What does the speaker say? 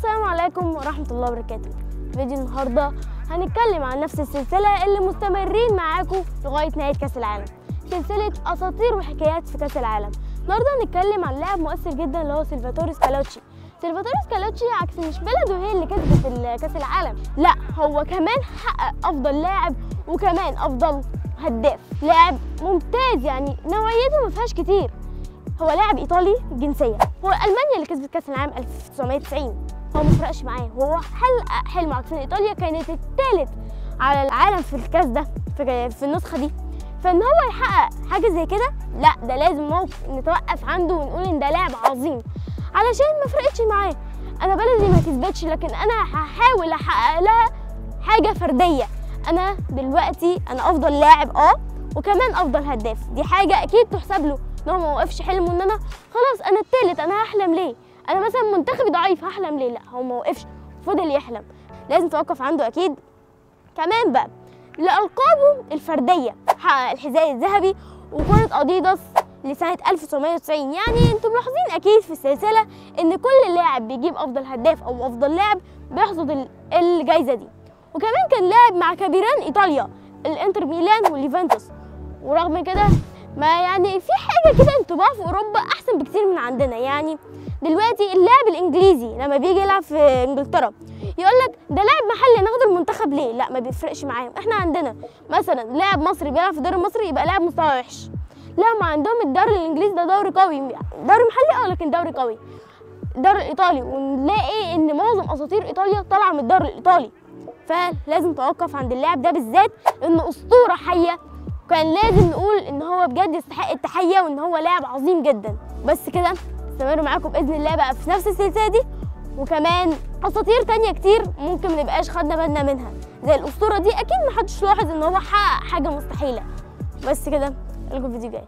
السلام عليكم ورحمة الله وبركاته. فيديو النهاردة هنتكلم عن نفس السلسلة اللي مستمرين معاكم لغاية نهاية كأس العالم، سلسلة أساطير وحكايات في كأس العالم. النهاردة هنتكلم عن لاعب مؤثر جدا اللي هو سلفاتور سكالوتشي. سلفاتور سكالوتشي عكس مش بلده هي اللي كسبت كأس العالم، لا هو كمان حقق أفضل لاعب وكمان أفضل هداف، لاعب ممتاز يعني نوعيته ما فيهاش كتير. هو لاعب ايطالي الجنسيه، هو المانيا اللي كسبت كاس العالم 1990. هو ما فرقش معاه، وهو حقق حلم عكس ايطاليا كانت الثالث على العالم في الكاس ده في النسخه دي، فان هو يحقق حاجه زي كده لا ده لازم نتوقف عنده ونقول ان ده لاعب عظيم، علشان ما فرقتش معاه. انا بلدي ما كسبتش لكن انا هحاول احقق لها حاجه فرديه. انا دلوقتي انا افضل لاعب وكمان افضل هداف، دي حاجه اكيد تحسب له ان هو ما وقفش حلمه ان انا خلاص انا التالت انا هحلم ليه؟ انا مثلا منتخبي ضعيف هحلم ليه؟ لا هو ما وقفش فضل يحلم، لازم توقف عنده اكيد. كمان بقى لألقابه الفرديه حقق الحذاء الذهبي وكرة اديداس لسنه 1990. يعني انتم ملاحظين اكيد في السلسله ان كل لاعب بيجيب افضل هداف او افضل لاعب بيحصد الجائزه دي. وكمان كان لاعب مع كبيران ايطاليا الانتر ميلان واليوفنتوس، ورغم كده ما يعني في حاجه كده انطباع في اوروبا احسن بكتير من عندنا. يعني دلوقتي اللاعب الانجليزي لما بيجي يلعب في انجلترا يقول لك ده لاعب محلي ناخد المنتخب ليه؟ لا ما بيفرقش معاهم. احنا عندنا مثلا لاعب مصري بيلعب في الدوري المصري يبقى لاعب مستوى وحش، لا ما عندهم الدوري الانجليزي ده دوري قوي، دوري محلي لكن دوري قوي. الدوري الايطالي ونلاقي ان معظم اساطير ايطاليا طالعه من الدوري الايطالي، فلازم توقف عند اللاعب ده بالذات انه اسطوره حيه، وكان لازم نقول ان هو بجد يستحق التحيه وان هو لاعب عظيم جدا. بس كده استمروا معاكم باذن الله بقى في نفس السلسله دي، وكمان اساطير تانية كتير ممكن ما نبقاش خدنا بالنا منها زي الاسطوره دي، اكيد محدش لاحظ ان هو حقق حاجه مستحيله. بس كده، الكم فيديو جاي.